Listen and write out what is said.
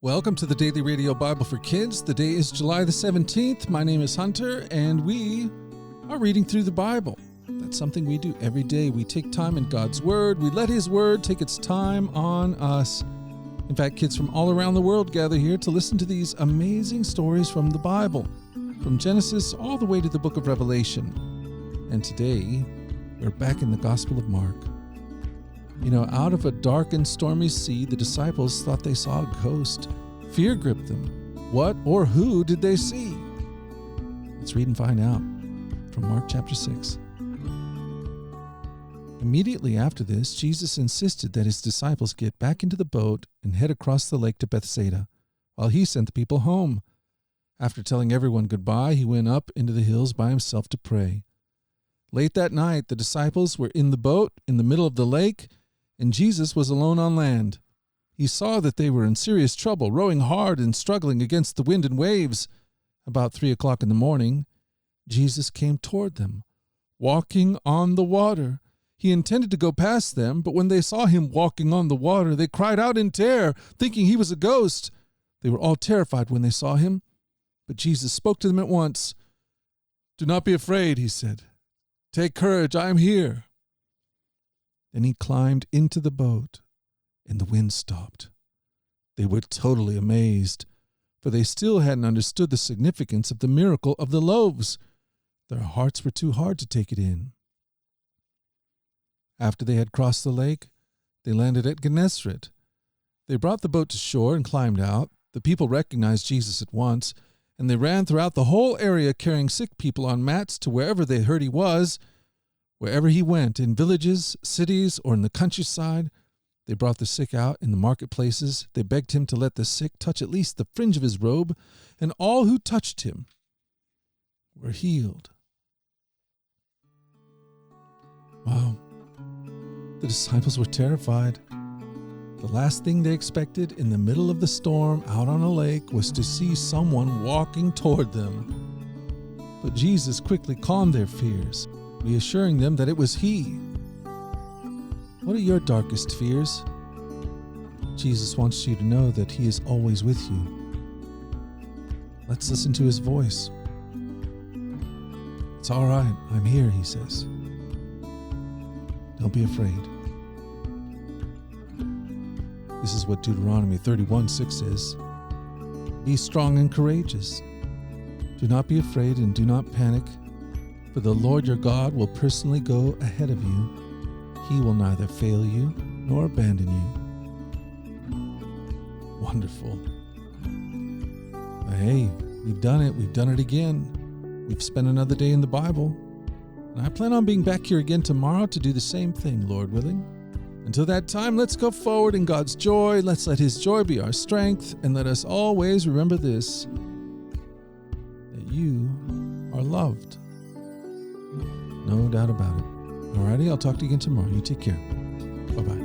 Welcome to the Daily Radio Bible for Kids. The day is July the 17th. My name is Hunter, and we are reading through the Bible. That's something we do every day. We take time in God's Word. We let His Word take its time on us. In fact, kids from all around the world gather here to listen to these amazing stories from the Bible, from Genesis all the way to the book of Revelation. And today, we're back in the Gospel of Mark. You know, out of a dark and stormy sea, the disciples thought they saw a ghost. Fear gripped them. What or who did they see? Let's read and find out from Mark chapter 6. Immediately after this, Jesus insisted that his disciples get back into the boat and head across the lake to Bethsaida, while he sent the people home. After telling everyone goodbye, he went up into the hills by himself to pray. Late that night, the disciples were in the boat in the middle of the lake, and Jesus was alone on land. He saw that they were in serious trouble, rowing hard and struggling against the wind and waves. About 3:00 in the morning, Jesus came toward them, walking on the water. He intended to go past them, but when they saw him walking on the water, they cried out in terror, thinking he was a ghost. They were all terrified when they saw him, but Jesus spoke to them at once. "Do not be afraid," he said. "Take courage, I am here." Then he climbed into the boat, and the wind stopped. They were totally amazed, for they still hadn't understood the significance of the miracle of the loaves. Their hearts were too hard to take it in. After they had crossed the lake, they landed at Gennesaret. They brought the boat to shore and climbed out. The people recognized Jesus at once, and they ran throughout the whole area carrying sick people on mats to wherever they heard he was. Wherever he went, in villages, cities, or in the countryside, they brought the sick out in the marketplaces. They begged him to let the sick touch at least the fringe of his robe, and all who touched him were healed. Wow. The disciples were terrified. The last thing they expected in the middle of the storm out on a lake was to see someone walking toward them. But Jesus quickly calmed their fears, reassuring them that it was he. What are your darkest fears? Jesus wants you to know that he is always with you. Let's listen to his voice. "It's all right, I'm here," he says. "Don't be afraid." This is what Deuteronomy 31:6 says. "Be strong and courageous. Do not be afraid and do not panic, for the Lord your God will personally go ahead of you. He will neither fail you nor abandon you." Wonderful. But hey, we've done it. We've done it again. We've spent another day in the Bible. And I plan on being back here again tomorrow to do the same thing, Lord willing. Until that time, let's go forward in God's joy. Let's let his joy be our strength. And let us always remember this, that you are loved. No doubt about it. Alrighty, I'll talk to you again tomorrow. You take care. Bye-bye.